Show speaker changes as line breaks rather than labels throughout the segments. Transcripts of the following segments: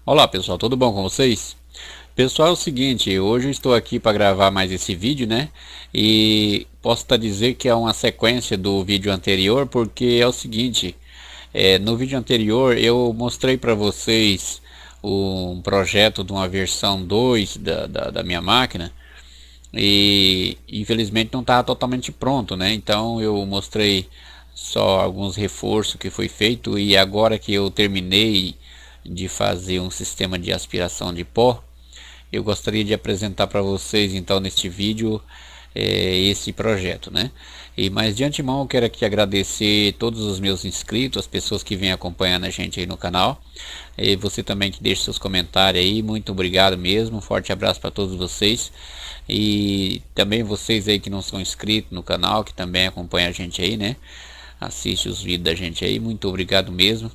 Olá pessoal, tudo bom com vocês? Pessoal, é o seguinte, hoje eu estou aqui para gravar mais esse vídeo, né? E posso estar dizer que é uma sequência do vídeo anterior, porque é o seguinte, no vídeo anterior eu mostrei para vocês um projeto de uma versão 2 da minha máquina e infelizmente não estava totalmente pronto, né? Então eu mostrei só alguns reforços que foi feito e agora que eu terminei de fazer um sistema de aspiração de pó, eu gostaria de apresentar para vocês então neste vídeo esse projeto, né? Mas de antemão eu quero aqui agradecer todos os meus inscritos, as pessoas que vêm acompanhando a gente aí no canal, e você também que deixa seus comentários aí, muito obrigado mesmo, um forte abraço para todos vocês, e também vocês aí que não são inscritos no canal, que também acompanham a gente aí, né? Assiste os vídeos da gente aí, muito obrigado mesmo.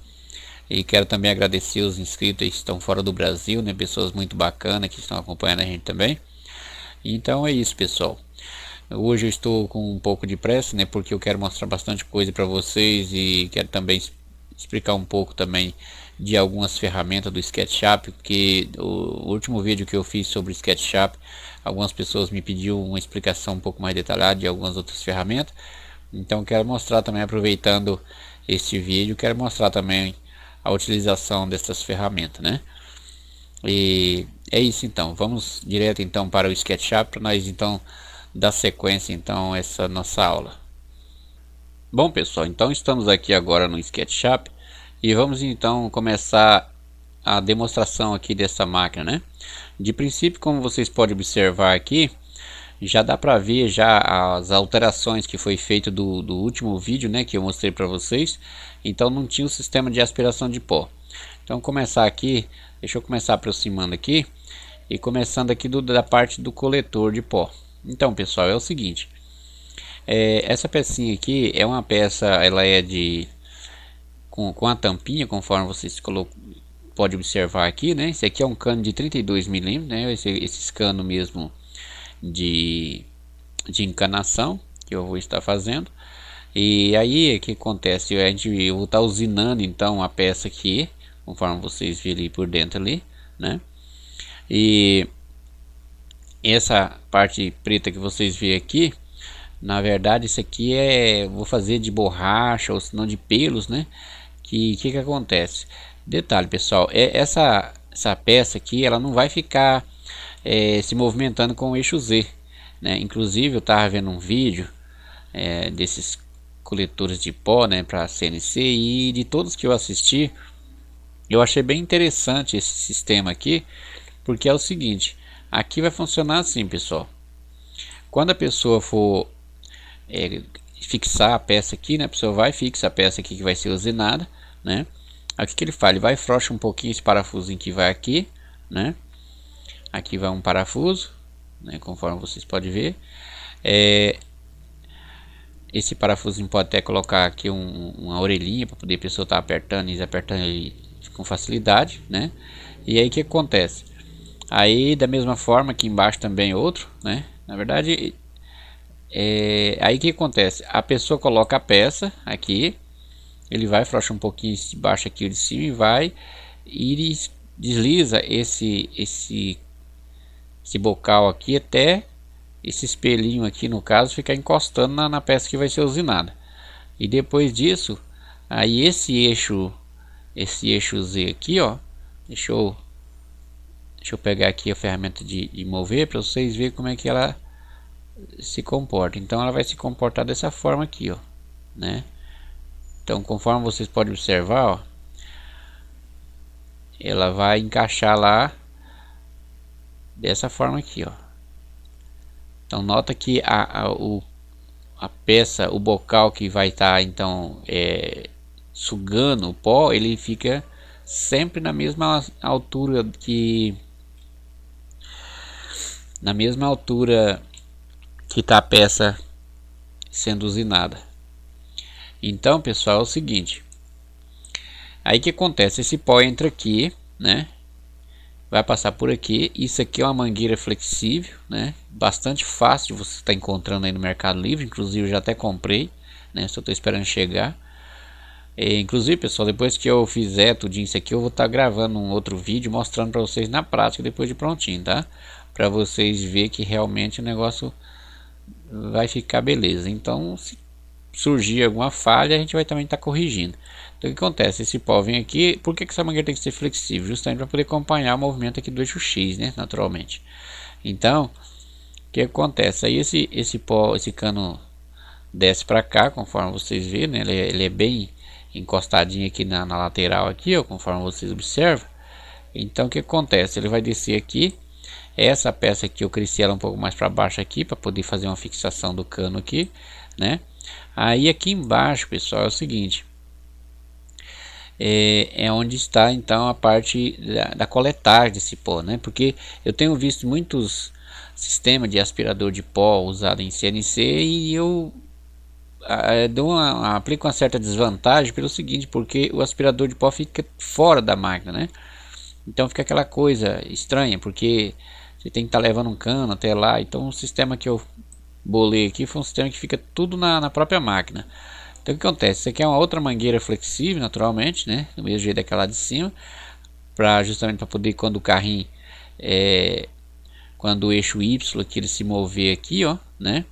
E quero também agradecer os inscritos que estão fora do Brasil, né? Pessoas muito bacanas que estão acompanhando a gente também. Então é isso, pessoal. Hoje eu estou com um pouco de pressa, né? Porque eu quero mostrar bastante coisa para vocês e quero também explicar um pouco também de algumas ferramentas do SketchUp, porque o último vídeo que eu fiz sobre o SketchUp, algumas pessoas me pediram uma explicação um pouco mais detalhada de algumas outras ferramentas. Então quero mostrar também, aproveitando este vídeo, quero mostrar também a utilização dessas ferramentas, né? E é isso então, vamos direto então para o SketchUp para nós então dar sequência então a essa nossa aula. Bom pessoal, então estamos aqui agora no SketchUp e vamos então começar a demonstração aqui dessa máquina, né? De princípio, como vocês podem observar aqui, já dá para ver já as alterações que foi feito do último vídeo, né, que eu mostrei para vocês. Então não tinha o sistema de aspiração de pó. Então começar aqui, deixa eu começar aproximando aqui e começando aqui da parte do coletor de pó. Então pessoal, é o seguinte, essa pecinha aqui é uma peça, ela é com a tampinha, conforme vocês pode observar aqui, né? Esse aqui é um cano de 32 milímetros, né? Esse cano mesmo de encanação que eu vou estar fazendo. E aí o que acontece, eu vou estar usinando então a peça aqui, conforme vocês viram ali por dentro ali, né? E essa parte preta que vocês veem aqui, na verdade isso aqui vou fazer de borracha ou senão de pelos, né? Que acontece? Detalhe pessoal, essa peça aqui ela não vai ficar se movimentando com o eixo Z, né? Inclusive eu estava vendo um vídeo desses coletores de pó, né, para CNC, e de todos que eu assisti eu achei bem interessante esse sistema aqui, porque é o seguinte, aqui vai funcionar assim pessoal, quando a pessoa for fixar a peça aqui, né, a pessoa vai fixar a peça aqui que vai ser usinada, né? Aqui que ele faz, ele vai frouxa um pouquinho esse parafusinho que vai aqui, né? Aqui vai um parafuso, né, conforme vocês podem ver. Esse parafusinho pode até colocar aqui uma orelhinha para poder a pessoa estar apertando e desapertando ele com facilidade, né? E aí o que acontece? Aí da mesma forma aqui embaixo também outro, né? Na verdade, aí o que acontece? A pessoa coloca a peça aqui, ele vai frouxar um pouquinho de baixo aqui de cima e vai e desliza esse bocal aqui até esse espelhinho aqui, no caso, ficar encostando na peça que vai ser usinada. E depois disso, aí esse eixo Z aqui, ó, deixa eu pegar aqui a ferramenta de mover para vocês verem como é que ela se comporta. Então ela vai se comportar dessa forma aqui, ó, né? Então conforme vocês podem observar, ó, ela vai encaixar lá dessa forma aqui, ó. Então nota que a peça, o bocal que vai estar então sugando o pó, ele fica sempre na mesma altura que está a peça sendo usinada. Então pessoal, é o seguinte, aí que acontece, esse pó entra aqui, né? Vai passar por aqui. Isso aqui é uma mangueira flexível, né? Bastante fácil de você estar encontrando aí no Mercado Livre. Inclusive eu já até comprei, né? Só estou esperando chegar. Inclusive, pessoal, depois que eu fizer tudo isso aqui, eu vou estar gravando um outro vídeo mostrando para vocês na prática depois de prontinho, tá? Para vocês verem que realmente o negócio vai ficar beleza. Então, se surgir alguma falha, a gente vai também estar corrigindo. Então, o que acontece? Esse pó vem aqui. Por que essa mangueira tem que ser flexível? Justamente para poder acompanhar o movimento aqui do eixo X, né? Naturalmente. Então, o que acontece? Aí esse pó, esse cano desce para cá, conforme vocês veem, né? Ele é bem encostadinho aqui na lateral aqui, ó, conforme vocês observam. Então, o que acontece? Ele vai descer aqui. Essa peça aqui eu cresci ela um pouco mais para baixo aqui, para poder fazer uma fixação do cano aqui, né? Aí aqui embaixo, pessoal, é o seguinte, é onde está então a parte da coletagem desse pó, né? Porque eu tenho visto muitos sistemas de aspirador de pó usado em CNC e eu aplico uma certa desvantagem pelo seguinte, porque o aspirador de pó fica fora da máquina, né? Então fica aquela coisa estranha, porque você tem que estar levando um cano até lá. Então o sistema que eu bolei aqui foi um sistema que fica tudo na própria máquina. Então o que acontece? Isso aqui é uma outra mangueira flexível, naturalmente, né? Do mesmo jeito daquela de cima, justamente para poder, quando o carrinho, quando o eixo Y aqui ele se mover aqui, ó, né?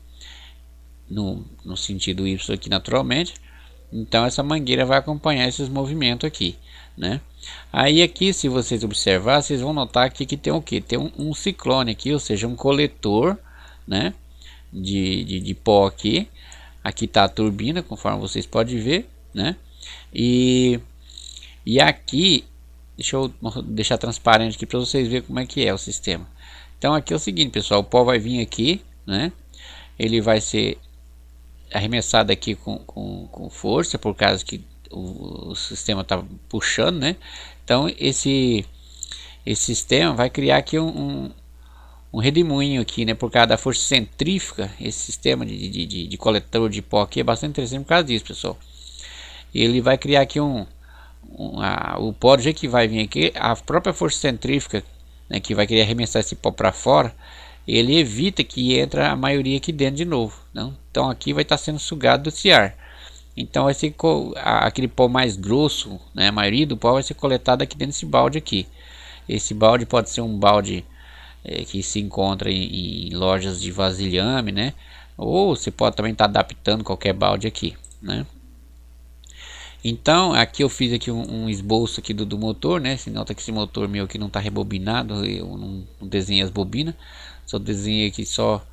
No sentido Y aqui naturalmente, então essa mangueira vai acompanhar esses movimentos aqui, né? Aí aqui, se vocês observar, vocês vão notar aqui que tem o que? Tem um ciclone aqui, ou seja, um coletor, né? De pó aqui. Aqui está a turbina, conforme vocês podem ver, né? E aqui, deixa eu deixar transparente aqui para vocês verem como é que é o sistema. Então aqui é o seguinte, pessoal, o pó vai vir aqui, né? Ele vai ser arremessado aqui com força, por causa que o sistema está puxando, né? Então esse sistema vai criar aqui um redemoinho aqui, né? Por causa da força centrífuga. Esse sistema de coletor de pó aqui é bastante interessante por causa disso, pessoal. Ele vai criar aqui o pó, do jeito que vai vir aqui, a própria força centrífuga, né, que vai querer arremessar esse pó para fora, ele evita que entre a maioria aqui dentro de novo, não? Então aqui vai estar sendo sugado desse ar. Então vai ser aquele pó mais grosso, né? A maioria do pó vai ser coletado aqui dentro desse balde aqui. Esse balde pode ser um balde que se encontra em lojas de vasilhame, né? Ou você pode também estar adaptando qualquer balde aqui, né? Então aqui eu fiz aqui um esboço aqui do motor, né? Você nota que esse motor meu aqui não está rebobinado, eu não desenhei as bobinas, só desenhei aqui só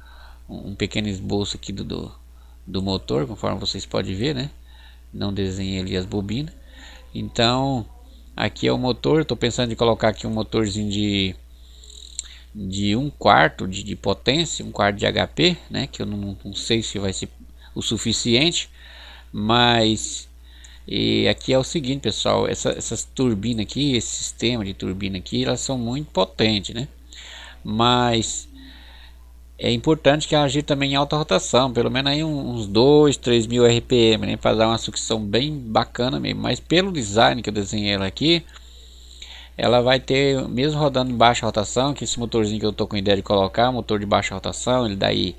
um pequeno esboço aqui do motor, conforme vocês podem ver, né? Não desenhei ali as bobinas. Então aqui é o motor, estou pensando em colocar aqui um motorzinho de 1/4 de potência, 1/4 de HP, né? Que eu não sei se vai ser o suficiente, mas aqui é o seguinte, pessoal, essas turbinas aqui, esse sistema de turbina aqui, elas são muito potentes, né? Mas é importante que ela agir também em alta rotação, pelo menos aí uns 2-3 mil RPM, né? Para dar uma sucção bem bacana mesmo. Mas pelo design que eu desenhei ela aqui, ela vai ter, mesmo rodando em baixa rotação, que esse motorzinho que eu tô com ideia de colocar, motor de baixa rotação, ele dá aí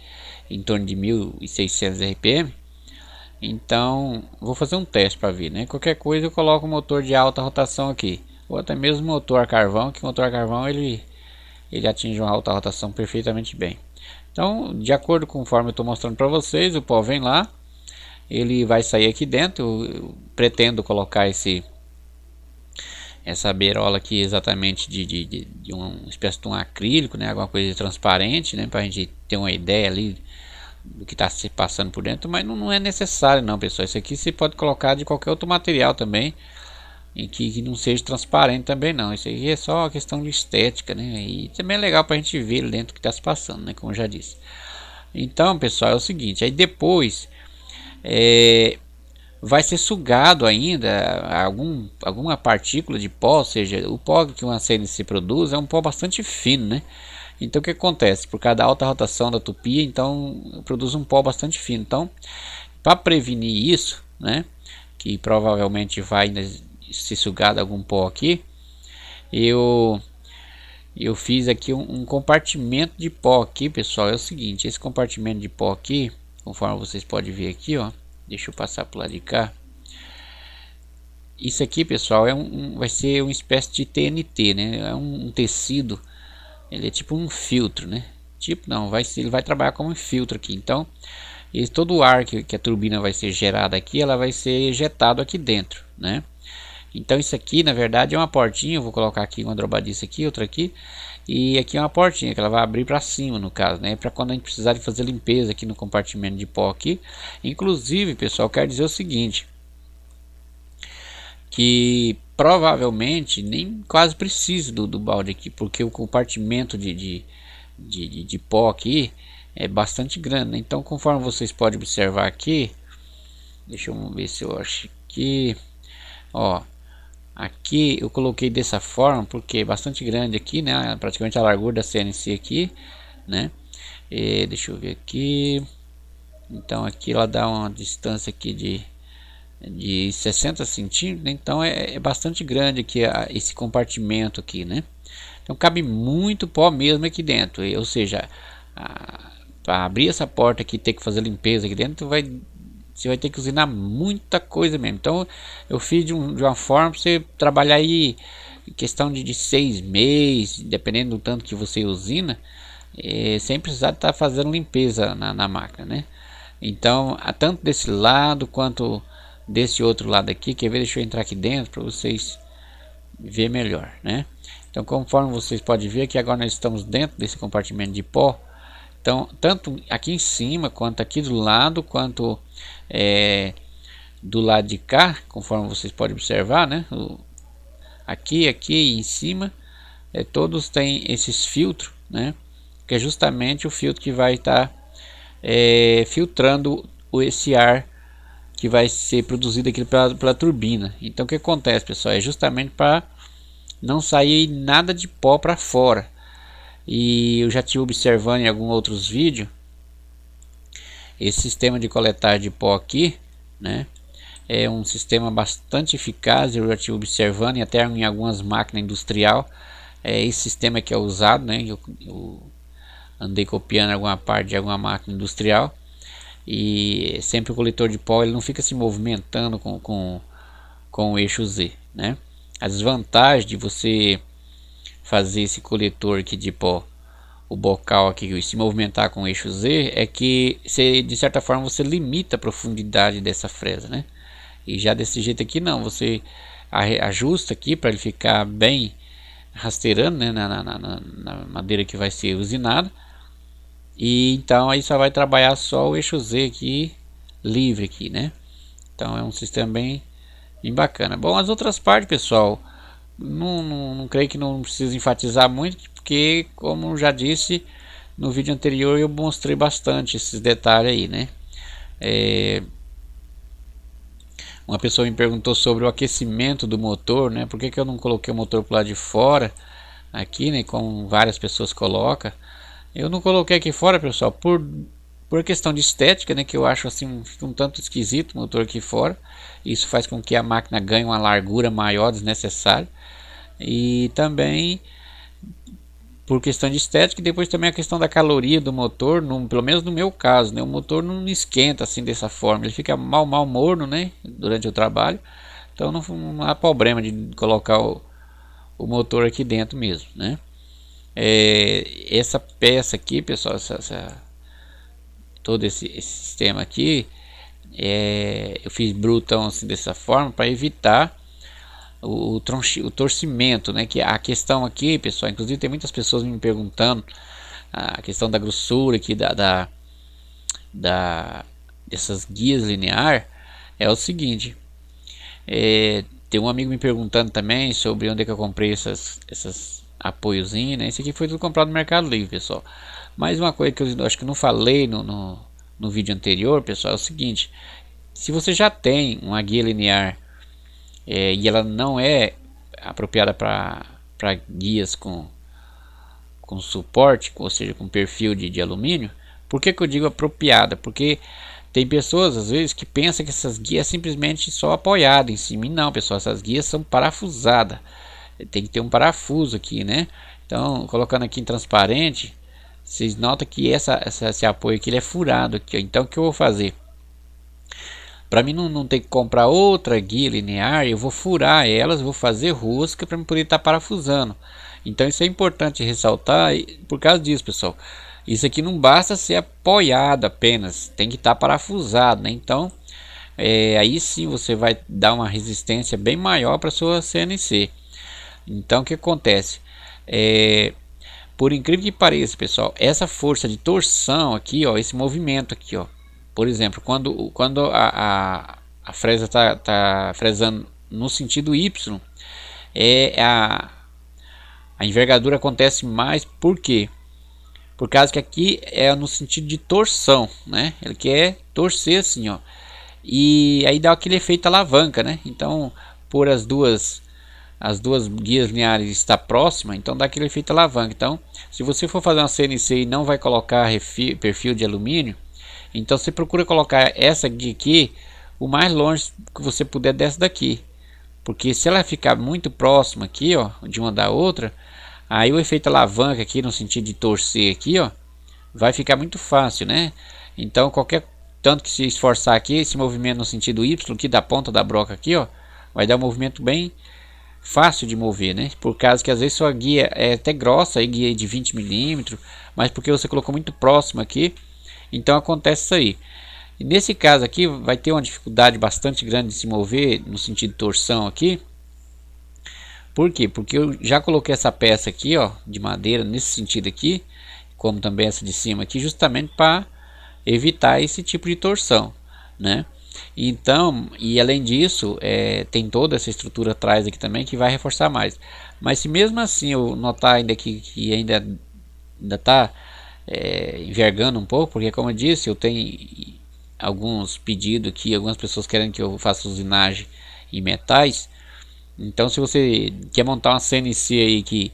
em torno de 1600 RPM. Então vou fazer um teste para ver, né? Qualquer coisa eu coloco o motor de alta rotação aqui, ou até mesmo motor a carvão, que o motor a carvão ele atinge uma alta rotação perfeitamente bem. Então, de acordo com conforme eu estou mostrando para vocês, o pó vem lá, ele vai sair aqui dentro. Eu pretendo colocar essa beirola aqui exatamente de uma espécie de um acrílico, né? Alguma coisa transparente, né? Para a gente ter uma ideia ali do que está se passando por dentro, mas não é necessário não, pessoal. Isso aqui você pode colocar de qualquer outro material também, em que não seja transparente também não. Isso aí é só questão de estética, né? E também é legal para a gente ver dentro o que está se passando, né? Como eu já disse. Então, pessoal, é o seguinte, aí depois vai ser sugado ainda alguma partícula de pó, ou seja, o pó que uma CNC produz é um pó bastante fino, né? Então o que acontece? Por causa da alta rotação da tupia, então produz um pó bastante fino. Então, para prevenir isso, né, que provavelmente vai ainda ser sugado algum pó aqui, eu fiz aqui um compartimento de pó aqui, pessoal. É o seguinte, esse compartimento de pó aqui, conforme vocês podem ver aqui, ó, deixa eu passar para lado de cá. isso aqui, pessoal, vai ser uma espécie de TNT, né? É um tecido, ele é tipo um filtro, né? Tipo, não, ele vai trabalhar como um filtro aqui. Então, todo o ar que a turbina vai ser gerada aqui, ela vai ser ejetado aqui dentro, né? Então isso aqui, na verdade, é uma portinha. Eu vou colocar aqui uma dobradiça aqui, outra aqui, e aqui é uma portinha que ela vai abrir para cima, no caso, né? Para quando a gente precisar de fazer limpeza aqui no compartimento de pó aqui. Inclusive, pessoal, quero dizer o seguinte, que provavelmente nem quase precisa do balde aqui, porque o compartimento de pó aqui é bastante grande, né? Então, conforme vocês podem observar aqui, deixa eu ver se eu acho que, ó, aqui eu coloquei dessa forma porque é bastante grande aqui, né? Praticamente a largura da CNC aqui, né? Deixa eu ver aqui. Então aqui ela dá uma distância aqui de 60 centímetros, né? Então é bastante grande aqui esse compartimento aqui, né? Então cabe muito pó mesmo aqui dentro, ou seja, para abrir essa porta aqui, ter que fazer limpeza aqui dentro, você vai ter que usinar muita coisa mesmo. Então eu fiz de uma forma para você trabalhar aí em questão de 6 meses, dependendo do tanto que você usina, sem precisar estar fazendo limpeza na máquina, né? Então, tanto desse lado quanto desse outro lado aqui, quer ver? Deixa eu entrar aqui dentro para vocês ver melhor, né? Então, conforme vocês podem ver que agora nós estamos dentro desse compartimento de pó. Então, tanto aqui em cima, quanto aqui do lado, quanto do lado de cá, conforme vocês podem observar, né? Aqui em cima, todos têm esses filtros, né? Que é justamente o filtro que vai estar filtrando esse ar que vai ser produzido aqui pela turbina. Então, o que acontece, pessoal? É justamente para não sair nada de pó para fora. E eu já tive observando em alguns outros vídeos esse sistema de coletagem de pó aqui, né? É um sistema bastante eficaz. Eu já estive observando, e até em algumas máquinas industrial esse sistema que é usado, né? Eu andei copiando alguma parte de alguma máquina industrial, e sempre o coletor de pó ele não fica se movimentando com o eixo Z, né? A desvantagem de você fazer esse coletor aqui de pó, o bocal aqui, se movimentar com o eixo Z, é que de certa forma você limita a profundidade dessa fresa, né? E já desse jeito aqui não, você ajusta aqui para ele ficar bem rasteirando, né, na madeira que vai ser usinada. E então aí só vai trabalhar só o eixo Z aqui livre aqui, né? Então é um sistema bem bacana. Bom, as outras partes, pessoal, não creio que não precisa enfatizar muito, porque como já disse no vídeo anterior, eu mostrei bastante esses detalhes aí, né? Uma pessoa me perguntou sobre o aquecimento do motor, né? Por que eu não coloquei o motor para lado de fora aqui, né? Como várias pessoas colocam. Eu não coloquei aqui fora, pessoal, por questão de estética, né? Que eu acho assim um tanto esquisito o motor aqui fora. Isso faz com que a máquina ganhe uma largura maior desnecessária. E também por questão de estética, e depois também a questão da caloria do motor, pelo menos no meu caso, né? O motor não esquenta assim dessa forma, ele fica mal morno, né? Durante o trabalho. Então não há problema de colocar o motor aqui dentro mesmo, né? Essa peça aqui, pessoal, todo esse sistema aqui, eu fiz brutão assim dessa forma para evitar o torcimento, né? Que a questão aqui, pessoal, inclusive tem muitas pessoas me perguntando a questão da grossura aqui dessas guias linear. É o seguinte, tem um amigo me perguntando também sobre onde é que eu comprei essas apoiozinhos, né? Esse aqui foi tudo comprado no Mercado Livre, pessoal. Mais uma coisa que eu acho que não falei no vídeo anterior, pessoal, é o seguinte: se você já tem uma guia linear e ela não é apropriada para guias com suporte, ou seja, com perfil de alumínio. Por que eu digo apropriada? Porque tem pessoas às vezes que pensam que essas guias é simplesmente só apoiada em cima. E não, pessoal, essas guias são parafusadas. Tem que ter um parafuso aqui, né? Então, colocando aqui em transparente, vocês notam que esse apoio aqui ele é furado aqui, ó. Então, o que eu vou fazer? Para mim não ter que comprar outra guia linear, eu vou furar elas, vou fazer rosca para poder estar parafusando. Então isso é importante ressaltar por causa disso, pessoal. Isso aqui não basta ser apoiado apenas, tem que estar parafusado, né? Então aí sim você vai dar uma resistência bem maior para sua CNC. Então o que acontece? Por incrível que pareça, pessoal, essa força de torção aqui, ó, esse movimento aqui, ó, por exemplo, quando a fresa tá fresando no sentido Y, a envergadura acontece mais. Por quê? Por causa que aqui é no sentido de torção, né? Ele quer torcer assim, ó, e aí dá aquele efeito alavanca, né? Então, por as duas guias lineares estar próxima, então dá aquele efeito alavanca. Então, se você for fazer uma CNC e não vai colocar perfil de alumínio, então você procura colocar essa guia aqui o mais longe que você puder dessa daqui, porque se ela ficar muito próxima aqui, ó, de uma da outra, aí o efeito alavanca aqui no sentido de torcer aqui, ó, vai ficar muito fácil, né? Então qualquer tanto que se esforçar aqui, esse movimento no sentido Y aqui da ponta da broca aqui, ó, vai dar um movimento bem fácil de mover, né? Por causa que às vezes sua guia é até grossa, aí guia de 20 milímetros, mas porque você colocou muito próximo aqui, então acontece isso aí. E nesse caso aqui vai ter uma dificuldade bastante grande de se mover no sentido de torção aqui. Por quê? Porque eu já coloquei essa peça aqui, ó, de madeira nesse sentido aqui, como também essa de cima aqui, justamente para evitar esse tipo de torção, né? Então, e além disso, tem toda essa estrutura atrás aqui também que vai reforçar mais. Mas se mesmo assim eu notar ainda que ainda está envergando um pouco, porque como eu disse, eu tenho alguns pedidos aqui, algumas pessoas querem que eu faça usinagem em metais. Então se você quer montar uma CNC aí que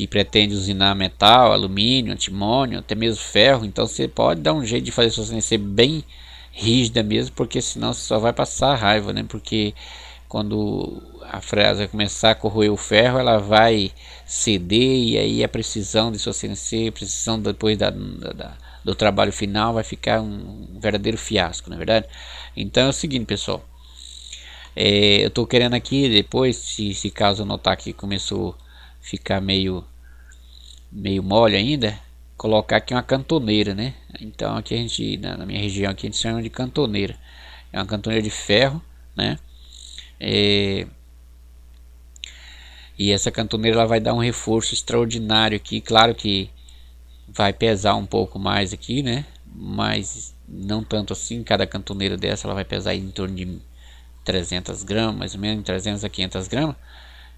pretende usinar metal, alumínio, antimônio, até mesmo ferro, então você pode dar um jeito de fazer sua CNC bem rígida mesmo, porque senão você só vai passar raiva, né? Porque quando a fresa começar a corroer o ferro, ela vai ceder, e aí a precisão de sua CNC, a precisão depois do trabalho final vai ficar um verdadeiro fiasco, não é verdade? Então é o seguinte, pessoal, eu estou querendo aqui depois, se caso eu notar que começou a ficar meio mole ainda, colocar aqui uma cantoneira, né? Então aqui a gente, na minha região aqui, a gente chama de cantoneira. É uma cantoneira de ferro, né? E essa cantoneira ela vai dar um reforço extraordinário aqui. Claro que vai pesar um pouco mais aqui, né? Mas não tanto assim. Cada cantoneira dessa ela vai pesar em torno de 300 gramas, mais ou menos 300 a 500 gramas.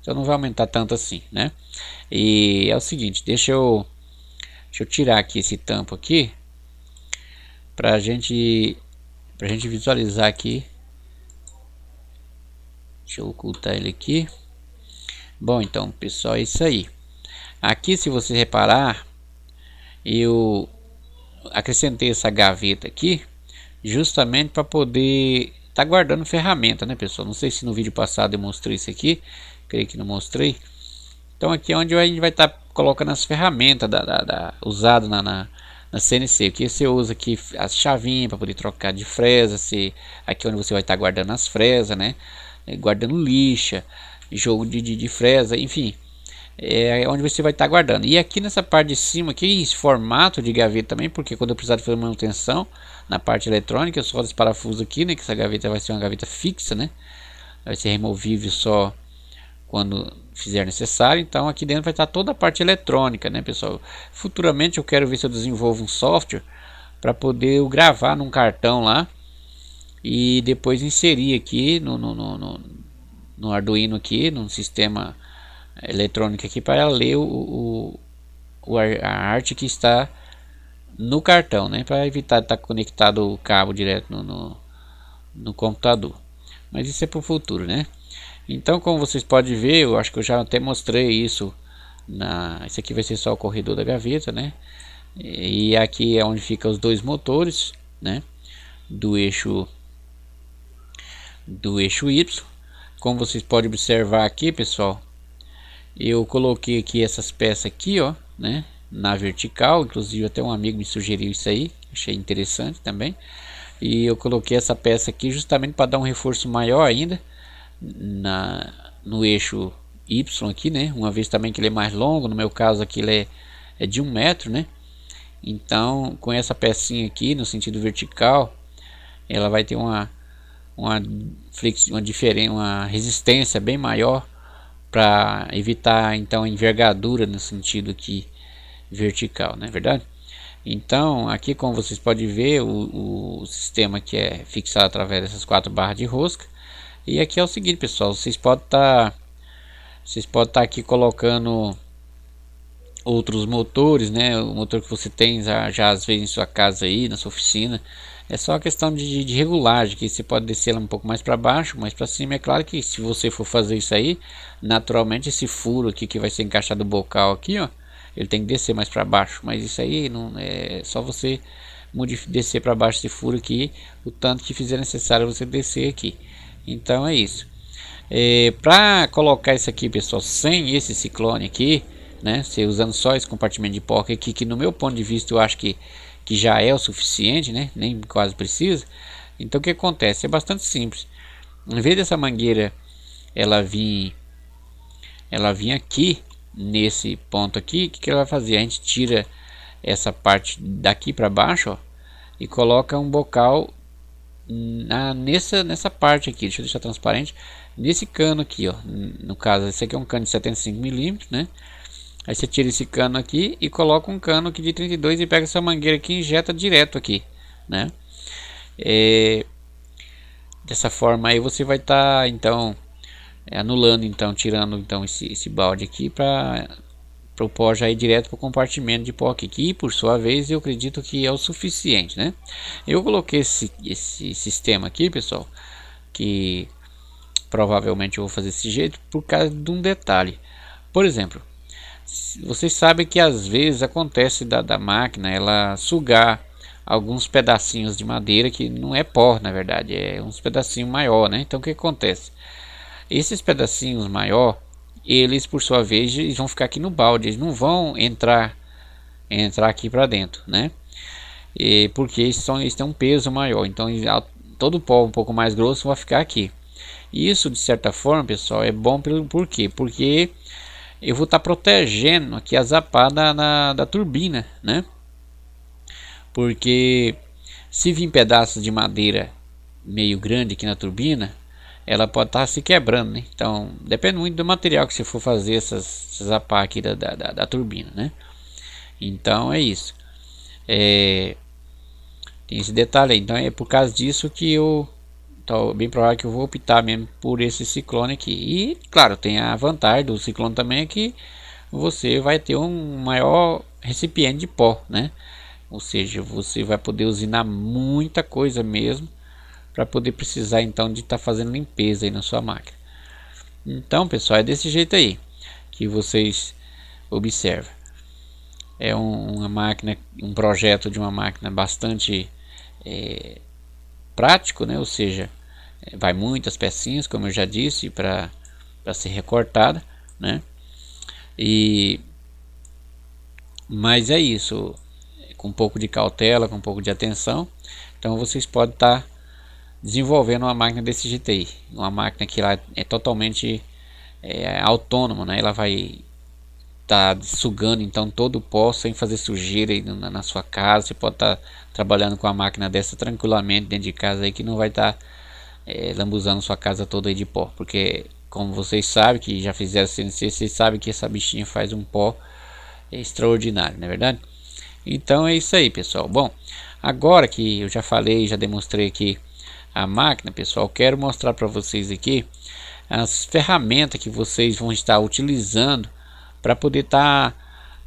Então não vai aumentar tanto assim, né? E é o seguinte, deixa eu tirar aqui esse tampo aqui pra gente visualizar aqui. Deixa eu ocultar ele aqui. Bom, então pessoal, é isso aí. Aqui, se você reparar, eu acrescentei essa gaveta aqui justamente para poder estar guardando ferramenta, né, pessoal? Não sei se no vídeo passado eu mostrei isso aqui, creio que não mostrei. Então aqui é onde a gente vai estar colocando as ferramentas usado na CNC. Aqui você usa aqui as chavinhas para poder trocar de fresa. Aqui é onde você vai estar guardando as fresas, né? Guardando lixa, jogo de fresa, enfim. É onde você vai estar guardando. E aqui nessa parte de cima aqui, esse formato de gaveta também, porque quando eu precisar de fazer manutenção na parte eletrônica, eu só desparafuso aqui, né? Que essa gaveta vai ser uma gaveta fixa, né? Vai ser removível só quando fizer necessário. Então aqui dentro vai estar toda a parte eletrônica, né, pessoal? Futuramente eu quero ver se eu desenvolvo um software para poder eu gravar num cartão lá e depois inserir aqui no Arduino aqui, num sistema eletrônico aqui, para ler a arte que está no cartão, né, para evitar de estar conectado o cabo direto no computador. Mas isso é para o futuro, né? Então, como vocês podem ver, eu acho que eu já até mostrei isso. Esse aqui vai ser só o corredor da gaveta, né? E aqui é onde ficam os dois motores, né? Do eixo Y. Como vocês podem observar aqui, pessoal, eu coloquei aqui essas peças aqui, ó, né? Na vertical. Inclusive até um amigo me sugeriu isso aí, achei interessante também. E eu coloquei essa peça aqui justamente para dar um reforço maior ainda no eixo Y aqui, né? Uma vez também que ele é mais longo, no meu caso aqui ele é de 1 metro, né? Então com essa pecinha aqui no sentido vertical, ela vai ter uma resistência bem maior para evitar então a envergadura no sentido aqui vertical, não é verdade? Então aqui, como vocês podem ver, o sistema que é fixado através dessas 4 barras de rosca. E aqui é o seguinte, pessoal, vocês podem estar aqui colocando outros motores, né? O motor que você tem já às vezes em sua casa aí, na sua oficina. É só a questão de regulagem, que você pode descer ela um pouco mais para baixo, mais para cima. É claro que se você for fazer isso aí, naturalmente esse furo aqui que vai ser encaixado no bocal aqui, ó, ele tem que descer mais para baixo. Mas isso aí não é só você descer para baixo esse furo aqui, o tanto que fizer necessário você descer aqui. Então é isso. Para colocar isso aqui, pessoal, sem esse ciclone aqui, né, você usando só esse compartimento de POC aqui, que no meu ponto de vista eu acho que já é o suficiente, né, nem quase precisa. Então o que acontece? É bastante simples. Em vez dessa mangueira ela vir aqui nesse ponto aqui, o que ela vai fazer? A gente tira essa parte daqui para baixo, ó, e coloca um bocal nessa parte aqui. Deixa eu deixar transparente nesse cano aqui, ó. No caso esse aqui é um cano de 75 milímetros, né? Aí você tira esse cano aqui e coloca um cano aqui de 32 e pega essa mangueira aqui e injeta direto aqui, né? Dessa forma aí você vai estar então anulando, então tirando então esse balde aqui para o pó já ir direto para o compartimento de pó aqui, que por sua vez eu acredito que é o suficiente, né? Eu coloquei esse sistema aqui, pessoal, que provavelmente eu vou fazer desse jeito por causa de um detalhe. Por exemplo, vocês sabem que às vezes acontece da máquina ela sugar alguns pedacinhos de madeira que não é pó, na verdade é uns pedacinhos maior, né? Então o que acontece? Esses pedacinhos maior, eles por sua vez eles vão ficar aqui no balde, eles não vão entrar aqui para dentro, né? Porque eles têm um peso maior, então todo o pó um pouco mais grosso vai ficar aqui. Isso de certa forma, pessoal, é bom por quê? Porque eu vou estar protegendo aqui a zapada da turbina, né? Porque se vir pedaços de madeira meio grande aqui na turbina, ela pode estar se quebrando, né? Então depende muito do material que você for fazer essas zapar aqui da turbina, né? Então é isso. Tem esse detalhe aí. Então é por causa disso que eu bem provável que eu vou optar mesmo por esse ciclone aqui. E claro, tem a vantagem do ciclone também é que você vai ter um maior recipiente de pó, né? Ou seja, você vai poder usinar muita coisa mesmo para poder precisar então de estar fazendo limpeza aí na sua máquina. Então, pessoal, é desse jeito aí que vocês observam. É uma máquina, um projeto de uma máquina bastante prático, né? Ou seja, vai muitas pecinhas, como eu já disse, para ser recortada, né? Mas é isso, com um pouco de cautela, com um pouco de atenção. Então vocês podem estar desenvolvendo uma máquina desse jeito aí, uma máquina que lá é totalmente autônoma, né? Ela vai estar sugando então todo o pó sem fazer sujeira aí na sua casa. Você pode estar trabalhando com a máquina dessa tranquilamente dentro de casa aí, que não vai estar lambuzando sua casa toda aí de pó, porque como vocês sabem que já fizeram CNC, vocês sabem que essa bichinha faz um pó extraordinário, não é verdade? Então é isso aí, pessoal. Bom, agora que eu já falei, já demonstrei aqui a máquina, pessoal, quero mostrar para vocês aqui as ferramentas que vocês vão estar utilizando para poder estar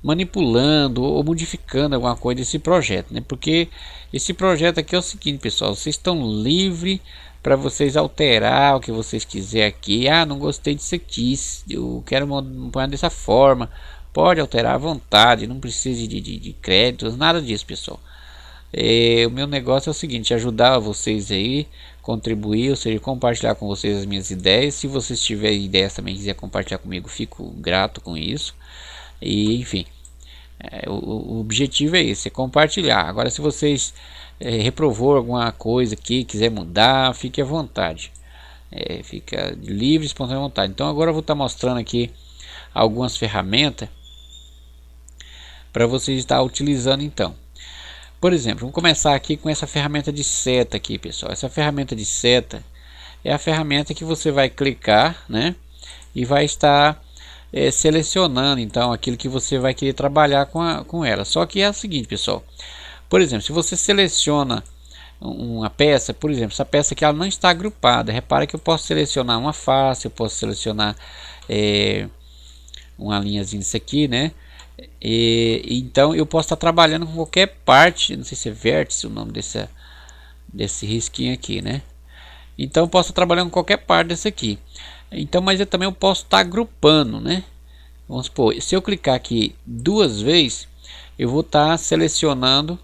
manipulando ou modificando alguma coisa desse projeto, né? Porque esse projeto aqui é o seguinte, pessoal, vocês estão livres para vocês alterar o que vocês quiserem aqui. Ah, não gostei disso aqui, eu quero pôr dessa forma. Pode alterar à vontade, não precisa de créditos, nada disso, pessoal. O meu negócio é o seguinte: ajudar vocês aí, contribuir, ou seja, compartilhar com vocês as minhas ideias. Se vocês tiverem ideias também, quiser compartilhar comigo, fico grato com isso. E enfim, O objetivo é esse, é compartilhar. Agora, se vocês reprovou alguma coisa aqui, quiser mudar, fique à vontade. Fica livre, espontânea vontade. Então agora eu vou estar mostrando aqui algumas ferramentas para vocês estar utilizando. Então, por exemplo, vamos começar aqui com essa ferramenta de seta aqui, pessoal. Essa ferramenta de seta é a ferramenta que você vai clicar, né, e vai estar selecionando então aquilo que você vai querer trabalhar com ela. Só que é o seguinte, pessoal, por exemplo, se você seleciona uma peça, por exemplo, essa peça aqui ela não está agrupada, repara que eu posso selecionar uma face, eu posso selecionar uma linhazinha disso aqui, né, então eu posso estar trabalhando com qualquer parte, não sei se é vértice o nome desse risquinho aqui, né, então eu posso estar trabalhando com qualquer parte desse aqui. Então, mas eu também posso estar agrupando, né? Vamos supor, se eu clicar aqui duas vezes, eu vou estar selecionando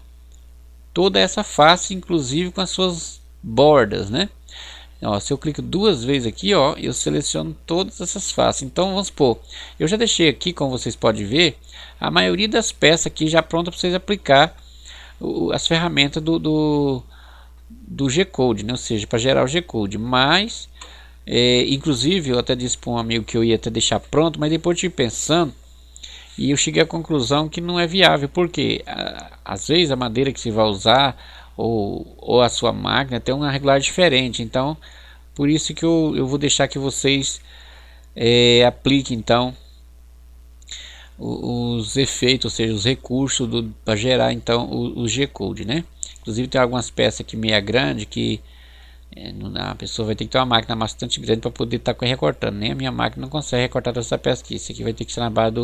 toda essa face, inclusive com as suas bordas, né? Ó, se eu clico duas vezes aqui, ó, eu seleciono todas essas faces. Então, vamos supor, eu já deixei aqui, como vocês podem ver, a maioria das peças aqui já pronta para vocês aplicar as ferramentas do G-Code, né? Ou seja, para gerar o G-Code, mas inclusive eu até disse para um amigo que eu ia até deixar pronto, mas depois eu estive pensando e eu cheguei à conclusão que não é viável, porque às vezes a madeira que você vai usar ou a sua máquina tem uma regularidade diferente. Então por isso que eu vou deixar que vocês apliquem então os efeitos, ou seja, os recursos para gerar então o G-Code, né? Inclusive tem algumas peças aqui meia grande que a pessoa vai ter que ter uma máquina bastante grande para poder estar recortando. Nem a minha máquina não consegue recortar toda essa peça aqui. Isso aqui vai ter que ser na base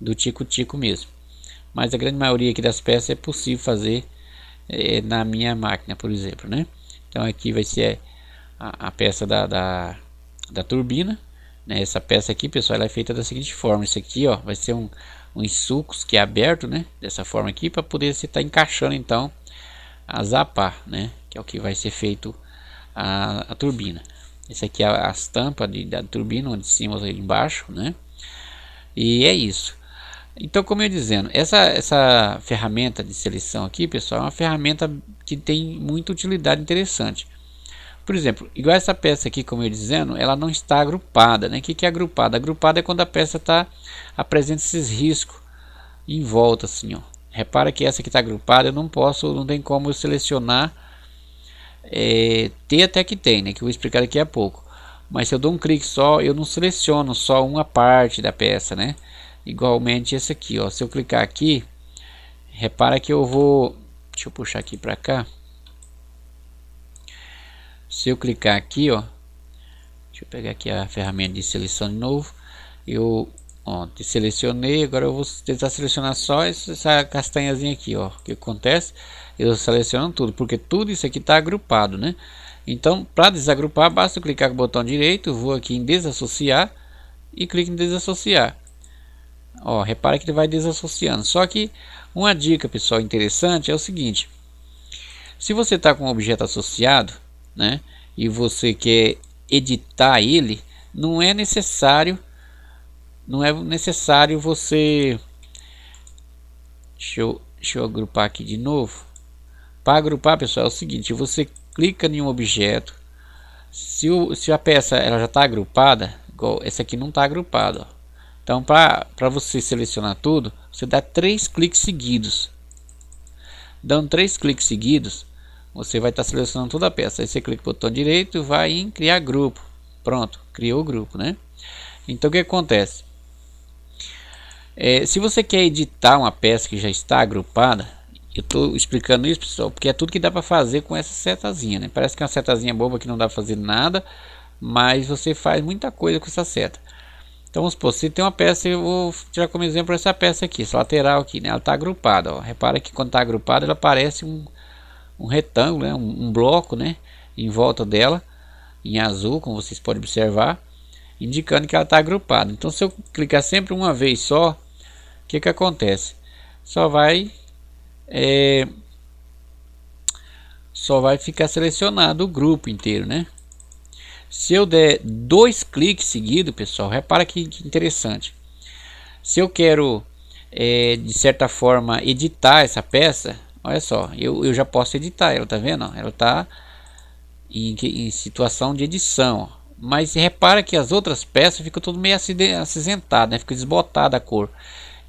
do tico-tico mesmo. Mas a grande maioria aqui das peças é possível fazer na minha máquina, por exemplo, né? Então aqui vai ser a peça da turbina, né? Essa peça aqui, pessoal, ela é feita da seguinte forma. Isso aqui, ó, vai ser um sulcos que é aberto, né? Dessa forma aqui, para poder você estar encaixando então a zapar, né? Que é o que vai ser feito a turbina. Esse aqui é as tampas da turbina, onde de cima e embaixo, né? E é isso. Então, como eu dizendo, essa ferramenta de seleção aqui, pessoal, é uma ferramenta que tem muita utilidade interessante. Por exemplo, igual essa peça aqui, como eu dizendo, ela não está agrupada, né? O que é agrupada? Agrupada é quando a peça apresenta esses riscos em volta, assim, ó. Repara que essa aqui está agrupada, eu não tem como eu selecionar. Tem até que tem, né, que eu vou explicar daqui a pouco, mas se eu dou um clique só, eu não seleciono só uma parte da peça, né? Igualmente esse aqui, ó, se eu clicar aqui, repara que eu vou, deixa eu puxar aqui para cá, se eu clicar aqui, ó, deixa eu pegar aqui a ferramenta de seleção de novo, eu selecionei, agora eu vou tentar selecionar só essa castanhazinha aqui, ó. O que acontece? Eu seleciono tudo, porque tudo isso aqui está agrupado, né? Então, para desagrupar, basta eu clicar com o botão direito, vou aqui em desassociar e clico em desassociar. Ó, repara que ele vai desassociando. Só que uma dica, pessoal, interessante é o seguinte: se você está com um objeto associado, né, e você quer editar ele, não é necessário você, deixa eu agrupar aqui de novo. Para agrupar, pessoal, é o seguinte: você clica em um objeto, se a peça ela já está agrupada, igual essa aqui não está agrupada, ó. Então para você selecionar tudo, você dá 3 cliques seguidos. Dando 3 cliques seguidos, você vai estar selecionando toda a peça. Aí você clica no botão direito, vai em criar grupo, pronto, criou o grupo, né? Então o que acontece? Se você quer editar uma peça que já está agrupada, eu estou explicando isso, pessoal, porque é tudo que dá para fazer com essa setazinha, né? Parece que é uma setazinha boba que não dá para fazer nada, mas você faz muita coisa com essa seta. Então vamos supor, se tem uma peça, eu vou tirar como exemplo essa peça aqui, essa lateral aqui, né? Ela está agrupada, ó. Repara que quando está agrupada, ela parece um retângulo, né? Um bloco, né? Em volta dela, em azul, como vocês podem observar, indicando que ela está agrupada. Então se eu clicar sempre uma vez só, o que acontece? Só vai ficar selecionado o grupo inteiro, né? Se eu der 2 cliques seguidos, pessoal, repara que interessante. Se eu quero de certa forma editar essa peça, olha só, eu já posso editar ela, tá vendo? Ela está em situação de edição, ó. Mas repara que as outras peças ficam tudo meio acinzentado, né? Fica desbotada a cor.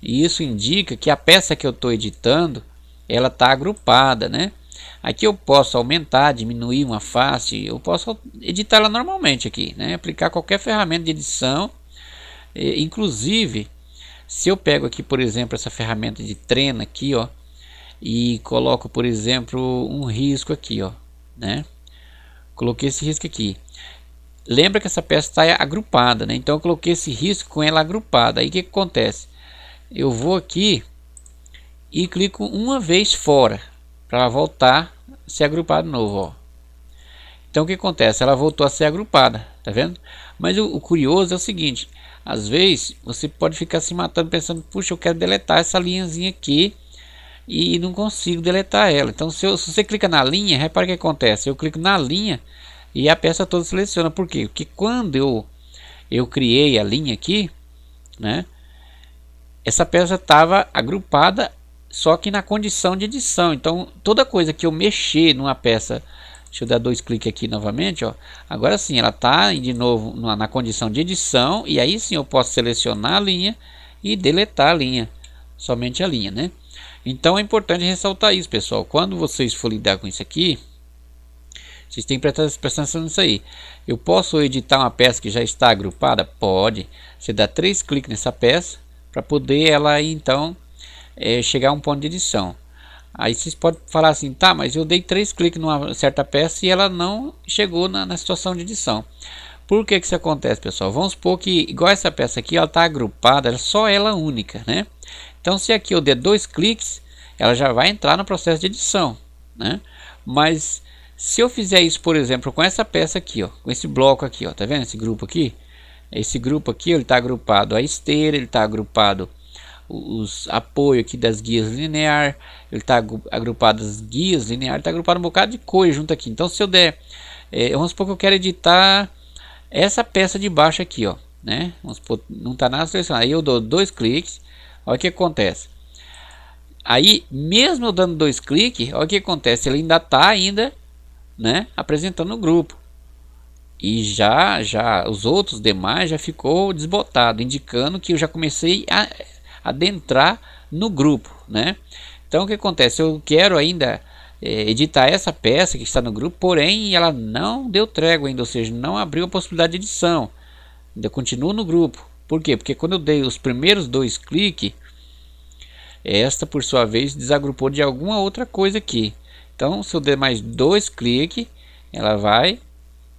E isso indica que a peça que eu estou editando, ela está agrupada, né? Aqui eu posso aumentar, diminuir uma face, eu posso editar ela normalmente aqui, né? Aplicar qualquer ferramenta de edição, inclusive se eu pego aqui, por exemplo, essa ferramenta de treino aqui, ó, e coloco, por exemplo, um risco aqui, ó, né? Coloquei esse risco aqui. Lembra que essa peça está agrupada, né? Então eu coloquei esse risco com ela agrupada. Aí o que acontece? Eu vou aqui e clico uma vez fora para voltar a ser agrupada de novo, ó. Então o que acontece? Ela voltou a ser agrupada, tá vendo? Mas o curioso é o seguinte: às vezes você pode ficar se matando pensando, puxa, eu quero deletar essa linhazinha aqui e não consigo deletar ela. Então se você clica na linha, repara o que acontece. Eu clico na linha e a peça toda seleciona. Por quê? Porque quando eu criei a linha aqui, né, essa peça estava agrupada, só que na condição de edição. Então toda coisa que eu mexer numa peça, deixa eu dar dois cliques aqui novamente, ó, agora sim ela está de novo na condição de edição, e aí sim eu posso selecionar a linha e deletar a linha, somente a linha, né? Então é importante ressaltar isso, pessoal. Quando vocês for lidar com isso aqui, vocês têm que prestar atenção nisso aí. Eu posso editar uma peça que já está agrupada? Pode. Você dá 3 cliques nessa peça para poder ela então chegar a um ponto de edição. Aí vocês podem falar assim, tá, mas eu dei 3 cliques numa certa peça e ela não chegou na situação de edição. Por que isso acontece, pessoal? Vamos supor que, igual essa peça aqui, ela está agrupada, só ela única, né? Então se aqui eu der 2 cliques, ela já vai entrar no processo de edição, né? Mas se eu fizer isso, por exemplo, com essa peça aqui, ó, com esse bloco aqui, ó, tá vendo esse grupo aqui? Esse grupo aqui, ele está agrupado a esteira, ele está agrupado os apoios aqui das guias linear, ele está agrupado as guias linear, está agrupado um bocado de coisa junto aqui. Então se eu der, vamos supor que eu quero editar essa peça de baixo aqui, ó, né? Vamos supor, não está nada selecionado. Aí eu dou 2 cliques, olha o que acontece. Aí mesmo eu dando 2 cliques, olha o que acontece, ele ainda está né, apresentando o grupo. E já os outros demais já ficou desbotado, indicando que eu já comecei a adentrar no grupo, né? Então o que acontece? Eu quero ainda editar essa peça que está no grupo, porém ela não deu trégua ainda, ou seja, não abriu a possibilidade de edição, ainda continua no grupo. Por quê? Porque quando eu dei os primeiros 2 cliques, esta por sua vez desagrupou de alguma outra coisa aqui. Então se eu der mais 2 cliques, ela vai,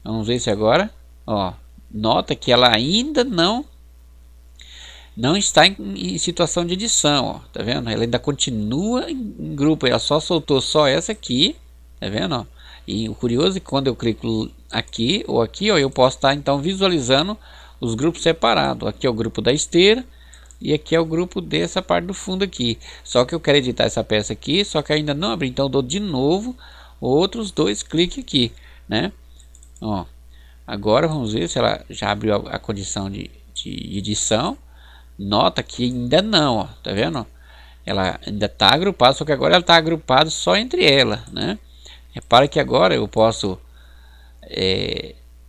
vamos ver se agora, ó, nota que ela ainda não está em situação de edição, ó, tá vendo? Ela ainda continua em grupo, ela só soltou só essa aqui, tá vendo? Ó? E o curioso é que quando eu clico aqui ou aqui, ó, eu posso estar então visualizando os grupos separados. Aqui é o grupo da esteira e aqui é o grupo dessa parte do fundo aqui. Só que eu quero editar essa peça aqui, só que ainda não abri, então eu dou de novo outros 2 cliques aqui, né? Ó, agora vamos ver se ela já abriu a condição de edição. Nota que ainda não, ó, tá vendo? Ela ainda está agrupada, só que agora ela está agrupada só entre ela, né? Repara que agora eu posso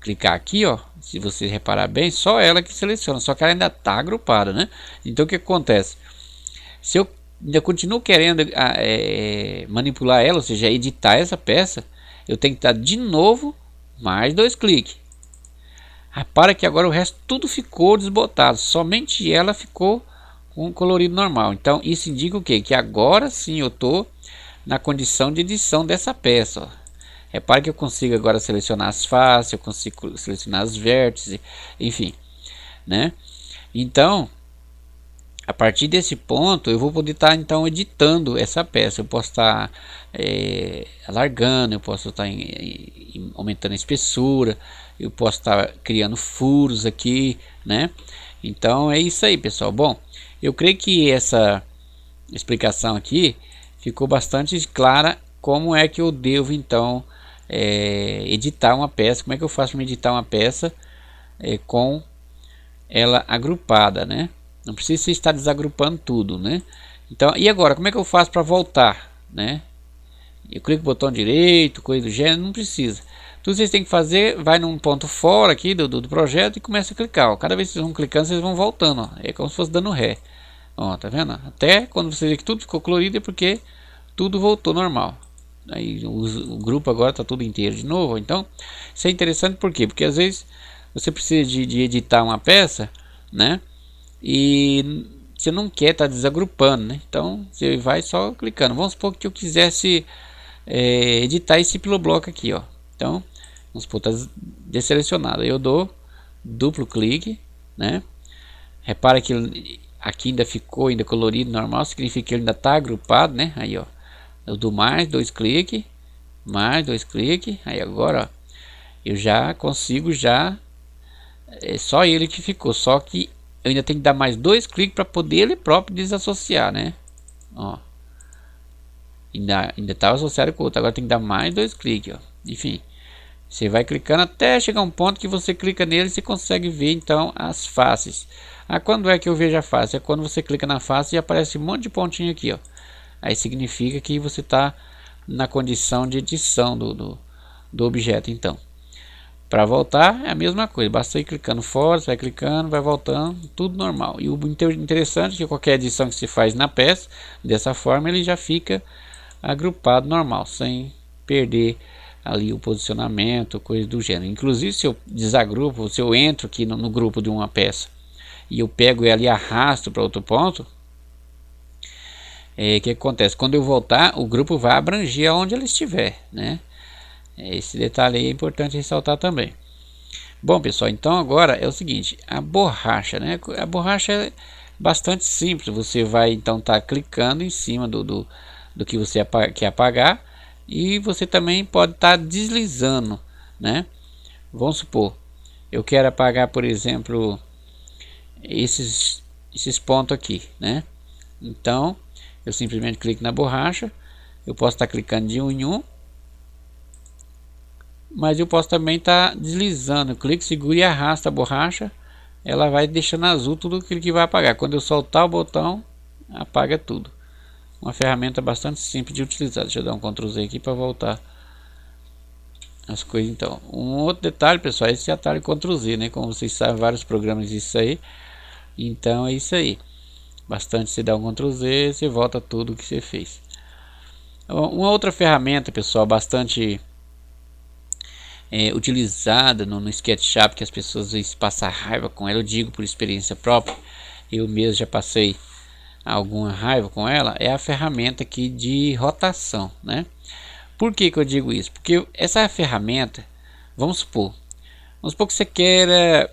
clicar aqui, ó. Se você reparar bem, só ela que seleciona, só que ela ainda está agrupada, né? Então o que acontece? Se eu ainda continuo querendo manipular ela, ou seja, editar essa peça, eu tenho que dar de novo mais 2 cliques. Repara que agora o resto tudo ficou desbotado, somente ela ficou com um colorido normal. Então isso indica o quê? Que agora sim eu estou na condição de edição dessa peça, ó. Repare que eu consigo agora selecionar as faces, eu consigo selecionar os vértices, enfim, né? Então a partir desse ponto eu vou poder estar então editando essa peça. Eu posso estar alargando, eu posso estar aumentando a espessura, eu posso estar criando furos aqui, né? Então é isso aí, pessoal. Bom, eu creio que essa explicação aqui ficou bastante clara como é que eu devo então editar uma peça, como é que eu faço para editar uma peça com ela agrupada, né? Não precisa você estar desagrupando tudo, né? Então, e agora, como é que eu faço para voltar, né? Eu clico no botão direito, coisa do gênero, não precisa. Tudo que vocês têm que fazer, vai num ponto fora aqui do projeto e começa a clicar. Ó. Cada vez que vocês vão clicando, vocês vão voltando. Ó. É como se fosse dando ré. Ó, tá vendo? Até quando você vê que tudo ficou colorido é porque tudo voltou normal. Aí o grupo agora está tudo inteiro de novo. Então, isso é interessante por quê? Porque às vezes você precisa de editar uma peça, né? E você não quer estar desagrupando, né? Então você vai só clicando. Vamos supor que eu quisesse editar esse pilobloco aqui, ó. Então vamos supor está desselecionado. Eu dou duplo clique, né? Repara que aqui ainda ficou ainda colorido normal, significa que ele ainda está agrupado, né? Aí, ó, eu dou mais dois cliques, mais dois cliques. Aí agora, ó, eu já consigo é só ele que ficou, só que eu ainda tenho que dar mais dois cliques para poder ele próprio desassociar, né? Ó, ainda estava associado com o outro, agora tem que dar mais dois cliques, ó. Enfim, você vai clicando até chegar um ponto que você clica nele e você consegue ver então as faces. Quando é que eu vejo a face? É quando você clica na face e aparece um monte de pontinho aqui, ó. Aí significa que você está na condição de edição do objeto. Então, para voltar é a mesma coisa, basta ir clicando fora, você vai clicando, vai voltando, tudo normal. E o interessante é que qualquer edição que se faz na peça, dessa forma ele já fica agrupado normal, sem perder ali o posicionamento, coisa do gênero. Inclusive se eu desagrupo, se eu entro aqui no grupo de uma peça e eu pego ela e arrasto para outro ponto, o que acontece? Quando eu voltar, o grupo vai abranger aonde ela estiver, né? Esse detalhe aí é importante ressaltar também. Bom, pessoal, então agora é o seguinte, a borracha, né? A borracha é bastante simples. Você vai então estar clicando em cima do que você quer apagar e você também pode estar deslizando, né? Vamos supor, eu quero apagar, por exemplo, esses pontos aqui, né? Então, eu simplesmente clico na borracha. Eu posso estar clicando de um em um, mas eu posso também estar deslizando. Eu clico, seguro e arrasto a borracha. Ela vai deixando azul tudo aquilo que vai apagar. Quando eu soltar o botão, apaga tudo. Uma ferramenta bastante simples de utilizar. Deixa eu dar um Ctrl Z aqui para voltar as coisas. Então, um outro detalhe, pessoal, é esse atalho Ctrl Z, né? Como vocês sabem, vários programas isso aí. Então é isso aí. Bastante você dá um Ctrl Z, você volta tudo que você fez. Uma outra ferramenta, pessoal, bastante utilizada no SketchUp, que as pessoas às vezes passam raiva com ela, eu digo por experiência própria, eu mesmo já passei alguma raiva com ela, é a ferramenta aqui de rotação, né? Por que eu digo isso? Porque essa ferramenta, vamos supor que você queira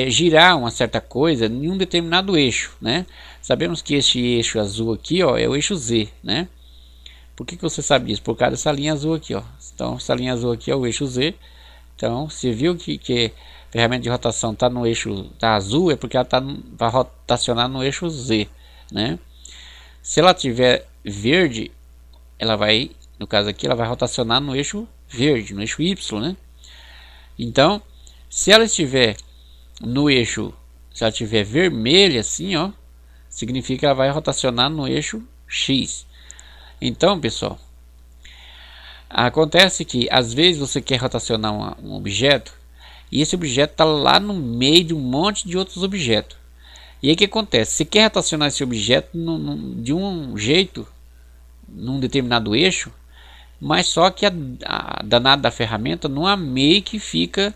girar uma certa coisa em um determinado eixo, né? Sabemos que este eixo azul aqui, ó, é o eixo Z, né? Por que você sabe disso? Por causa dessa linha azul aqui, ó. Então essa linha azul aqui é o eixo Z. Então você viu que a ferramenta de rotação está no eixo azul, é porque ela vai rotacionar no eixo Z, né? Se ela tiver verde, ela vai, no caso aqui, ela vai rotacionar no eixo verde, no eixo Y, né? Então, se ela estiver no eixo, se ela tiver vermelha assim, ó, significa que ela vai rotacionar no eixo X. Então, pessoal, acontece que às vezes você quer rotacionar um objeto e esse objeto está lá no meio de um monte de outros objetos. E aí o que acontece? Você quer rotacionar esse objeto de um jeito, num determinado eixo, mas só que a danada da ferramenta não há meio que fica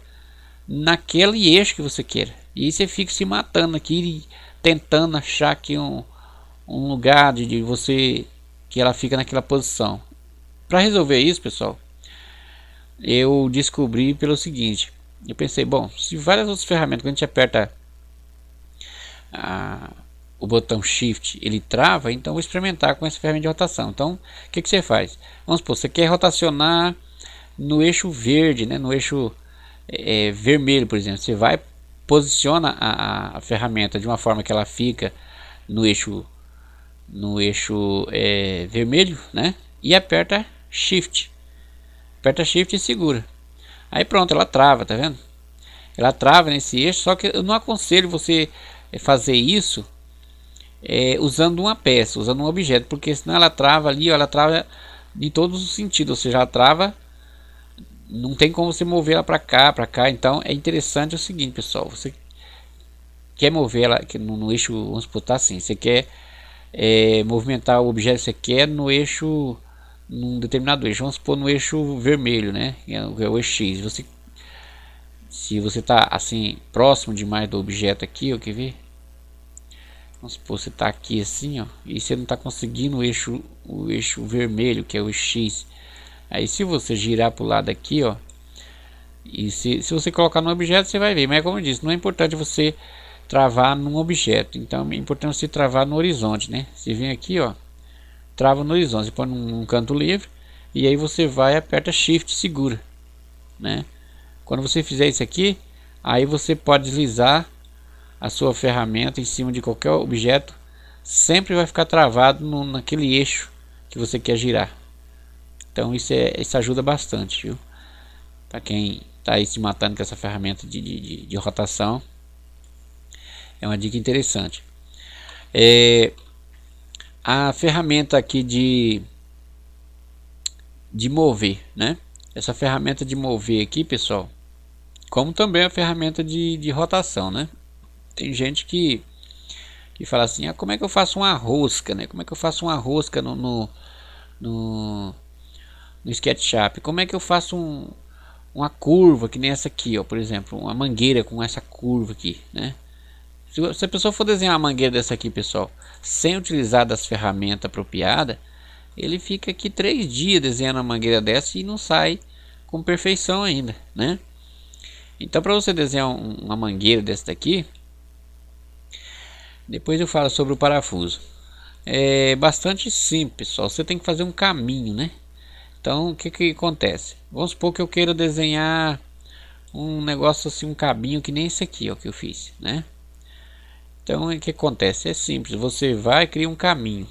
naquele eixo que você quer. E aí você fica se matando aqui, tentando achar aqui um lugar de você que ela fica naquela posição. Para resolver isso, pessoal, eu descobri pelo seguinte. Eu pensei, bom, se várias outras ferramentas, quando a gente aperta o botão Shift, ele trava, então vou experimentar com essa ferramenta de rotação. Então, o que você faz? Vamos supor, você quer rotacionar no eixo verde, né, no eixo vermelho, por exemplo. Você vai, posiciona a ferramenta de uma forma que ela fica no eixo vermelho, né, e aperta Shift. Aperta Shift e segura. Aí pronto, ela trava, tá vendo? Ela trava nesse eixo, só que eu não aconselho você fazer isso usando uma peça, usando um objeto, porque senão ela trava ali, ó, ela trava de todos os sentidos, ou seja, ela trava, não tem como você mover ela para cá. Então é interessante o seguinte, pessoal, você quer mover ela no eixo, vamos supor, tá assim, você quer movimentar o objeto que você quer no eixo, num determinado eixo, vamos supor no eixo vermelho, né, que é o eixo X. Se você está assim próximo demais do objeto aqui, ó, quer ver? Vamos supor, você está aqui assim, ó, e você não está conseguindo o eixo vermelho, que é o X. Aí se você girar para o lado aqui, ó, e se você colocar no objeto, você vai ver. Mas como eu disse, não é importante você travar num objeto. Então é importante você travar no horizonte, né? Você vem aqui, ó, trava no horizonte, você põe num canto livre, e aí você vai, aperta Shift, segura, né? Quando você fizer isso aqui, aí você pode deslizar a sua ferramenta em cima de qualquer objeto, sempre vai ficar travado naquele eixo que você quer girar. Então isso ajuda bastante, viu? Para quem está aí se matando com essa ferramenta de rotação, é uma dica interessante. A ferramenta aqui de mover, né? Essa ferramenta de mover aqui, pessoal, como também a ferramenta de rotação, né? Tem gente que fala assim, como é que eu faço uma rosca, né? Como é que eu faço uma rosca no SketchUp? Como é que eu faço uma curva que nem essa aqui, ó, por exemplo, uma mangueira com essa curva aqui, né? Se a pessoa for desenhar uma mangueira dessa aqui, pessoal, sem utilizar das ferramentas apropriadas, ele fica aqui 3 dias desenhando uma mangueira dessa e não sai com perfeição ainda, né? Então, para você desenhar uma mangueira dessa daqui, depois eu falo sobre o parafuso. É bastante simples, pessoal. Você tem que fazer um caminho, né? Então, o que acontece? Vamos supor que eu queira desenhar um negócio assim, um cabinho que nem esse aqui, ó, que eu fiz, né? Então, o que acontece? É simples. Você vai e cria um caminho.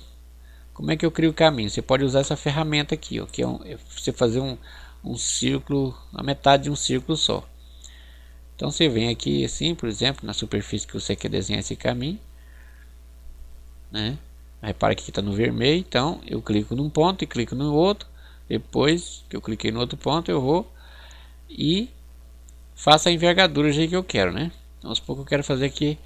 Como é que eu crio o caminho? Você pode usar essa ferramenta aqui, ó, que é você fazer um círculo, a metade de um círculo só. Então, você vem aqui assim, por exemplo, na superfície que você quer desenhar esse caminho, né? Repara que aqui está no vermelho, então eu clico num ponto e clico no outro. Depois que eu cliquei no outro ponto, eu vou e faço a envergadura do jeito que eu quero, né? Então, aos poucos eu quero fazer aqui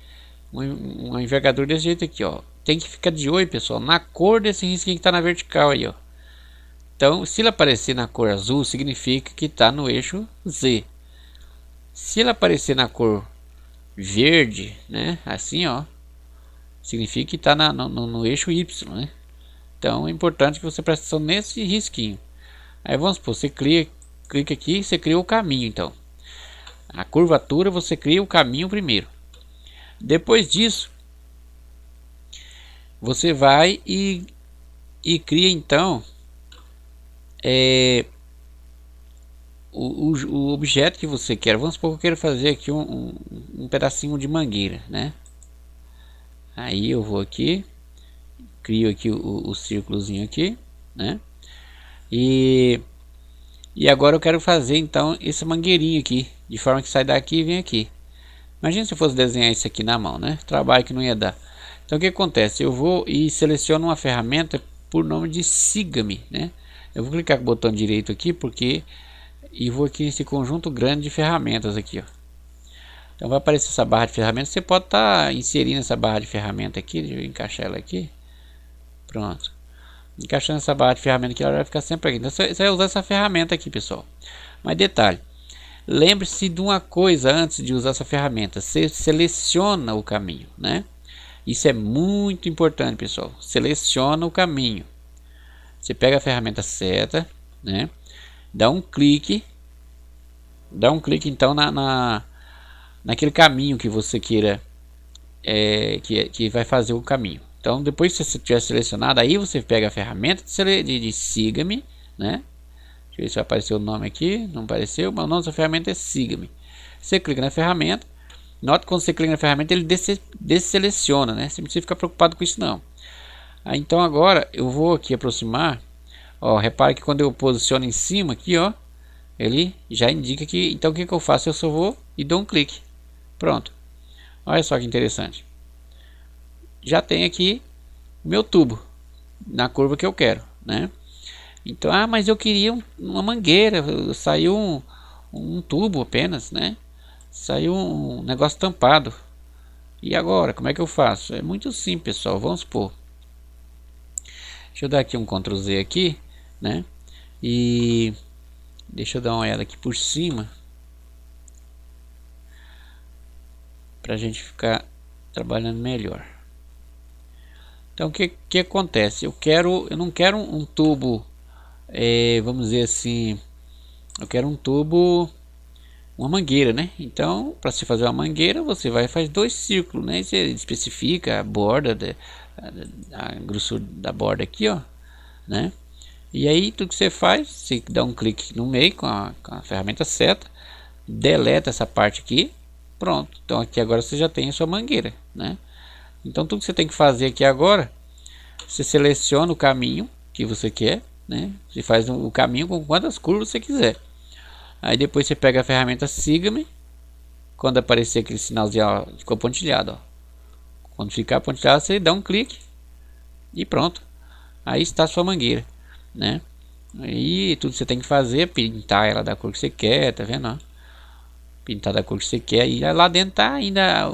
uma envergadura desse jeito aqui, ó. Tem que ficar de olho, pessoal, na cor desse risquinho que está na vertical aí, ó. Então, se ele aparecer na cor azul, significa que está no eixo Z. Se ele aparecer na cor verde, né, assim, ó, significa que está no eixo Y, né? Então é importante que você preste atenção nesse risquinho. Aí vamos supor, você clica aqui, você cria o caminho. Então a curvatura, você cria o caminho primeiro. Depois disso, você vai e cria então o objeto que você quer. Vamos supor que eu quero fazer aqui um pedacinho de mangueira, né? Aí eu vou aqui, crio aqui o círculozinho aqui, né? E agora eu quero fazer então esse mangueirinho aqui, de forma que sai daqui e vem aqui. Imagina se eu fosse desenhar isso aqui na mão, né? Trabalho que não ia dar. Então o que acontece? Eu vou e seleciono uma ferramenta por nome de Siga-me, né? Eu vou clicar com o botão direito aqui e vou aqui nesse conjunto grande de ferramentas aqui, ó. Então vai aparecer essa barra de ferramentas. Você pode estar inserindo essa barra de ferramenta aqui. Deixa eu encaixar ela aqui. Pronto. Encaixando essa barra de ferramenta aqui, ela vai ficar sempre aqui. Então você vai usar essa ferramenta aqui, pessoal. Mas detalhe, lembre-se de uma coisa antes de usar essa ferramenta. Você seleciona o caminho, né? Isso é muito importante, pessoal. Seleciona o caminho. Você pega a ferramenta seta, né? Dá um clique então naquele caminho que você queira, que vai fazer o caminho. Então depois que você tiver selecionado, aí você pega a ferramenta de Siga-me, né? Deixa eu ver se vai aparecer o nome aqui. Não apareceu, mas o nome dessa ferramenta é Siga-me. Você clica na ferramenta. Nota que quando você clica na ferramenta, ele desseleciona, né? Você não precisa ficar preocupado com isso não. Aí, então agora eu vou aqui aproximar. Ó, repare que quando eu posiciono em cima aqui, ó, ele já indica que, então o que eu faço? Eu só vou e dou um clique. Pronto. Olha só que interessante. já tem aqui o meu tubo na curva que eu quero, né? Então, mas eu queria uma mangueira, saiu um tubo apenas, né? Saiu um negócio tampado. E agora, como é que eu faço? É muito simples, pessoal. Vamos supor. Deixa eu dar aqui um Ctrl Z aqui, né? E deixa eu dar uma olhada aqui por cima, para a gente ficar trabalhando melhor. Então, o que acontece? Eu não quero um tubo, vamos dizer assim, eu quero um tubo, uma mangueira, né? Então, para se fazer uma mangueira, você vai e faz 2 círculos, né? E você especifica a borda, a grossura da borda aqui, ó, né? E aí, tudo que você faz, você dá um clique no meio com a ferramenta seta, deleta essa parte aqui, pronto. Então, aqui agora você já tem a sua mangueira, né? Então, tudo que você tem que fazer aqui agora, você seleciona o caminho que você quer, né? Você faz o caminho com quantas curvas você quiser. Aí depois você pega a ferramenta siga-me. Quando aparecer aquele sinalzinho, ó, ficou pontilhado, ó. Quando ficar pontilhado, você dá um clique e pronto. Aí está a sua mangueira, né? Aí tudo que você tem que fazer é pintar ela da cor que você quer, tá vendo? Ó? Pintar da cor que você quer. E lá dentro tá ainda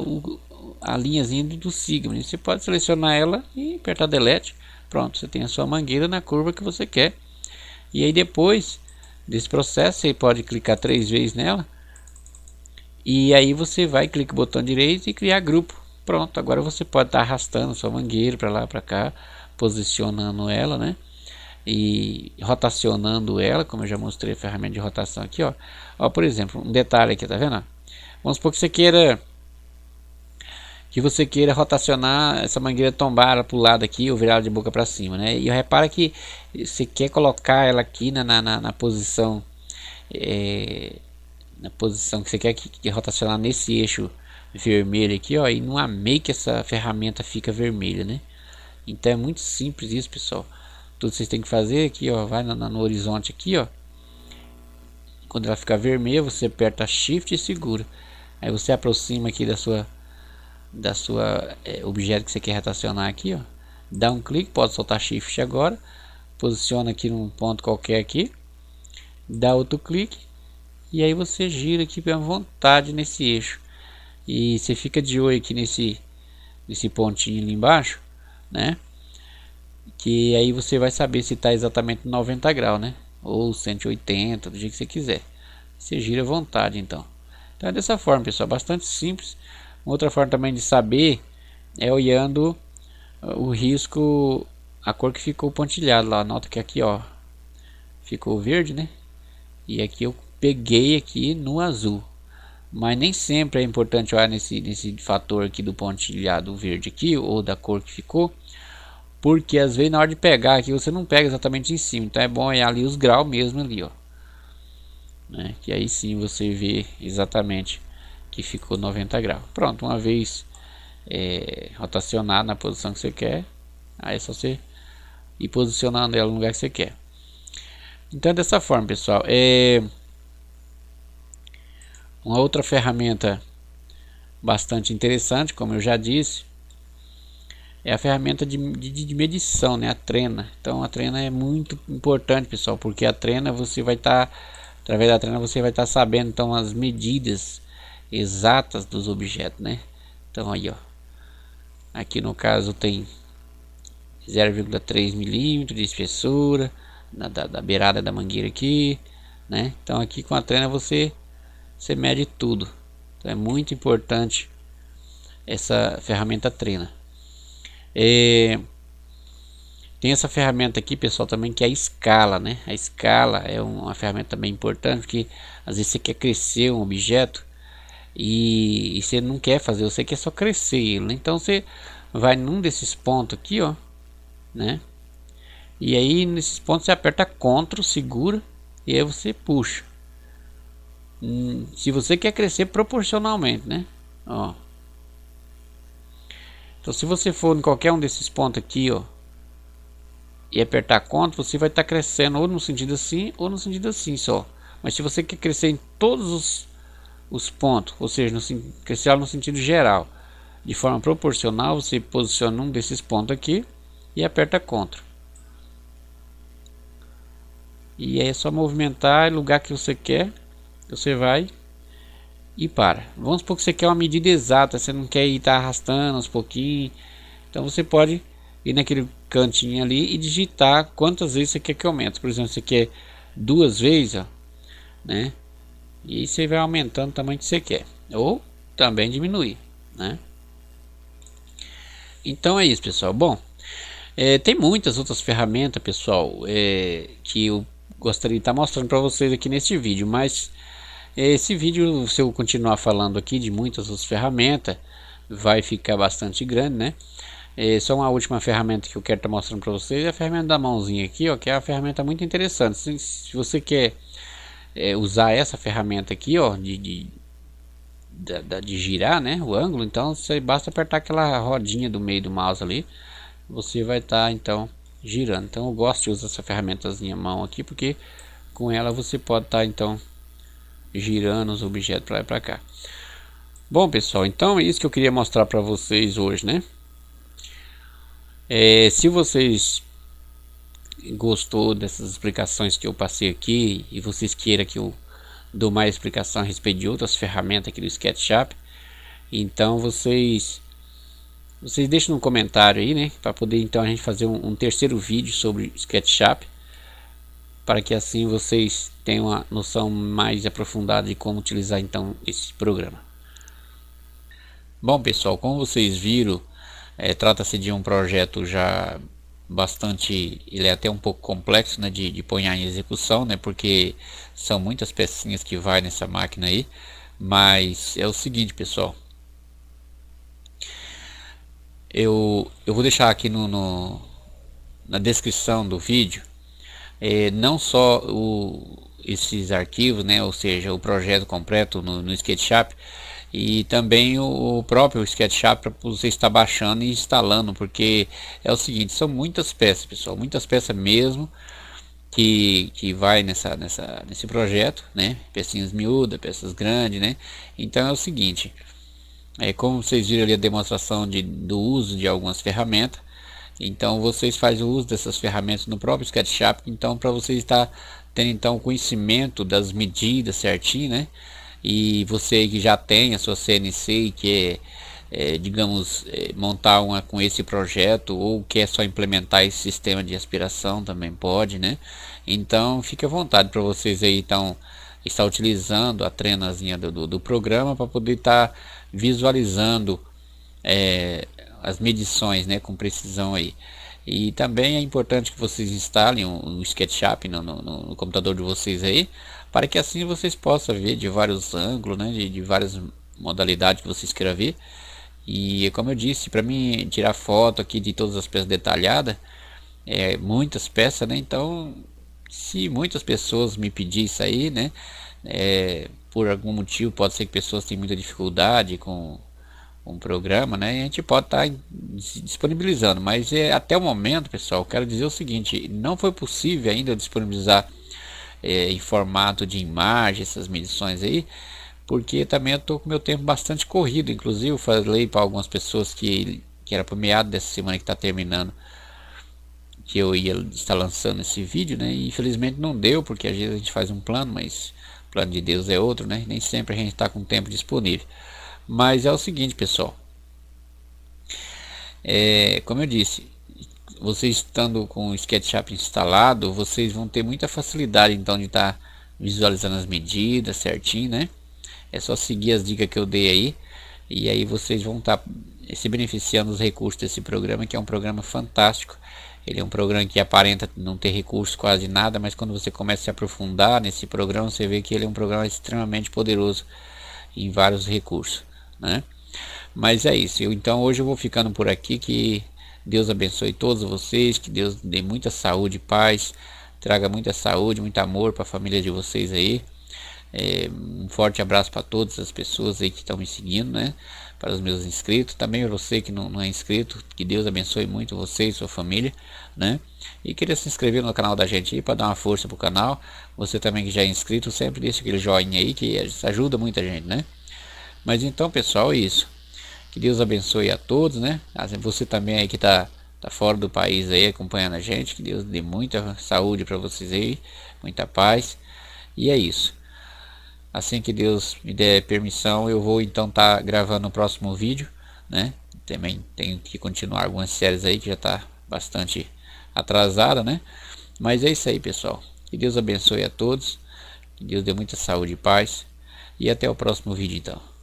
a linhazinha do siga-me. Você pode selecionar ela e apertar delete. Pronto, você tem a sua mangueira na curva que você quer. E aí depois desse processo, você pode clicar 3 vezes nela. E aí você vai, clica o botão direito e criar grupo. Pronto, agora você pode estar arrastando sua mangueira para lá, para cá, posicionando ela, né? E rotacionando ela, como eu já mostrei a ferramenta de rotação aqui, ó. Ó, por exemplo, um detalhe aqui, tá vendo? Vamos supor que você queira rotacionar essa mangueira, tombar para o lado aqui ou virar de boca para cima, né? E repara que você quer colocar ela aqui na posição, na posição que você quer que rotacionar nesse eixo vermelho aqui, ó, e não amei que essa ferramenta fica vermelha, né? Então é muito simples isso, pessoal. Tudo que vocês têm que fazer aqui, ó, vai no horizonte aqui, ó. Quando ela ficar vermelha, você aperta Shift e segura. Aí você aproxima aqui da sua objeto que você quer rotacionar aqui, ó. Dá um clique, pode soltar Shift agora. Posiciona aqui num ponto qualquer aqui. Dá outro clique. E aí você gira aqui à vontade nesse eixo. E você fica de olho aqui nesse pontinho ali embaixo, né? Que aí você vai saber se está exatamente 90 graus, né? Ou 180, do jeito que você quiser. Você gira à vontade, então. Então é dessa forma, pessoal, bastante simples. Outra forma também de saber é olhando o risco, a cor que ficou pontilhado lá. Nota que aqui, ó, ficou verde, né? E aqui eu peguei aqui no azul. Mas nem sempre é importante olhar nesse fator aqui do pontilhado verde aqui, ou da cor que ficou. Porque às vezes na hora de pegar aqui você não pega exatamente em cima. Então é bom olhar ali os graus mesmo ali, ó. Né? Que aí sim você vê exatamente que ficou 90 graus. Pronto, uma vez rotacionar na posição que você quer, aí é só você ir posicionando ela no lugar que você quer. Então é dessa forma, pessoal. Uma outra ferramenta bastante interessante, como eu já disse, é a ferramenta de medição, né? A trena. Então a trena é muito importante, pessoal, porque a trena você vai estar, através da trena você vai estar sabendo então as medidas exatas dos objetos, né? Então aí, ó, aqui no caso tem 0,3 milímetros de espessura da beirada da mangueira aqui, né? Então aqui com a trena você mede tudo. Então é muito importante essa ferramenta trena. Tem essa ferramenta aqui, pessoal, também, que é a escala, né? A escala é uma ferramenta bem importante, porque às vezes você quer crescer um objeto e você não quer fazer, você quer só crescer ele, né? Então você vai num desses pontos aqui, ó, né? E aí nesses pontos você aperta Ctrl, segura e aí você puxa. Se você quer crescer proporcionalmente, né? Ó. Então se você for em qualquer um desses pontos aqui, ó, e apertar Ctrl, você vai estar crescendo ou no sentido assim ou no sentido assim só. Mas se você quer crescer em todos os pontos, ou seja, crescer no sentido geral, de forma proporcional, você posiciona um desses pontos aqui e aperta CTRL. E aí é só movimentar o lugar que você quer, você vai e para. Vamos supor que você quer uma medida exata, você não quer estar arrastando aos pouquinhos. Então você pode ir naquele cantinho ali e digitar quantas vezes você quer que aumente. Por exemplo, você quer 2 vezes, ó, né? E você vai aumentando o tamanho que você quer, ou também diminuir, né? Então é isso, pessoal. Bom, tem muitas outras ferramentas, pessoal, que eu gostaria de estar mostrando para vocês aqui neste vídeo, mas esse vídeo, se eu continuar falando aqui de muitas outras ferramentas, vai ficar bastante grande, né? Só uma última ferramenta que eu quero estar mostrando para vocês é a ferramenta da mãozinha aqui, ó, que é uma ferramenta muito interessante. Se você quer usar essa ferramenta aqui, ó, de girar, né, o ângulo, então você basta apertar aquela rodinha do meio do mouse ali, você vai estar então girando. Então eu gosto de usar essa ferramentazinha mão aqui, porque com ela você pode estar então girando os objetos para lá e para cá. Bom, pessoal, então é isso que eu queria mostrar para vocês hoje, né? Se vocês gostou dessas explicações que eu passei aqui e vocês queiram que eu dou mais explicação a respeito de outras ferramentas aqui do SketchUp, então vocês deixam no comentário aí, né, para poder então a gente fazer um terceiro vídeo sobre SketchUp, para que assim vocês tenham uma noção mais aprofundada de como utilizar então esse programa. Bom, pessoal, como vocês viram, trata-se de um projeto já bastante, ele é até um pouco complexo, né, de pôr em execução, né, porque são muitas pecinhas que vai nessa máquina aí. Mas é o seguinte, pessoal, eu vou deixar aqui na descrição do vídeo não só esses arquivos, né, ou seja, o projeto completo no SketchUp, e também o próprio SketchUp para você estar baixando e instalando, porque é o seguinte, são muitas peças, pessoal, muitas peças mesmo que vai nesse projeto, né? Pecinhas miúdas, peças grandes, né? Então é o seguinte, como vocês viram ali a demonstração do uso de algumas ferramentas, então vocês fazem o uso dessas ferramentas no próprio SketchUp, então para vocês estar tendo então conhecimento das medidas certinho, né? E você que já tem a sua CNC e quer, digamos, montar uma com esse projeto, ou quer só implementar esse sistema de aspiração, também pode, né? Então fique à vontade para vocês aí então estar utilizando a treinazinha do programa para poder estar visualizando as medições, né, com precisão aí. E também é importante que vocês instalem o SketchUp no computador de vocês aí, para que assim vocês possam ver de vários ângulos, né, de várias modalidades que vocês queiram ver. E como eu disse, para mim tirar foto aqui de todas as peças detalhadas, muitas peças, né, então se muitas pessoas me pedirem isso aí, né, por algum motivo, pode ser que pessoas tenham muita dificuldade com um programa, né, e a gente pode estar disponibilizando, mas até o momento, pessoal, eu quero dizer o seguinte, não foi possível ainda disponibilizar em formato de imagem essas medições aí, porque também eu estou com meu tempo bastante corrido. Inclusive eu falei para algumas pessoas que era para meado dessa semana que está terminando, que eu ia estar lançando esse vídeo, né, e infelizmente não deu, porque às vezes a gente faz um plano, mas o plano de Deus é outro, né, nem sempre a gente está com tempo disponível. Mas é o seguinte, pessoal, como eu disse, vocês estando com o SketchUp instalado, vocês vão ter muita facilidade então de estar visualizando as medidas certinho, né? É só seguir as dicas que eu dei aí, e aí vocês vão estar se beneficiando dos recursos desse programa, que é um programa fantástico. Ele é um programa que aparenta não ter recursos quase nada, mas quando você começa a se aprofundar nesse programa, você vê que ele é um programa extremamente poderoso em vários recursos, né? Mas é isso, então hoje eu vou ficando por aqui, que Deus abençoe todos vocês, que Deus dê muita saúde e paz, traga muita saúde, muito amor para a família de vocês aí. Um forte abraço para todas as pessoas aí que estão me seguindo, né? Para os meus inscritos, também você que não é inscrito, que Deus abençoe muito você e sua família, né? E queria se inscrever no canal da gente aí para dar uma força pro canal. Você também que já é inscrito, sempre deixa aquele joinha aí, que ajuda muita gente, né? Mas então, pessoal, é isso. Que Deus abençoe a todos, né? Você também aí que tá fora do país aí acompanhando a gente, que Deus dê muita saúde para vocês aí, muita paz. E é isso. Assim que Deus me der permissão, eu vou então estar gravando o próximo vídeo, né? Também tenho que continuar algumas séries aí que já está bastante atrasada, né? Mas é isso aí, pessoal. Que Deus abençoe a todos. Que Deus dê muita saúde e paz. E até o próximo vídeo então.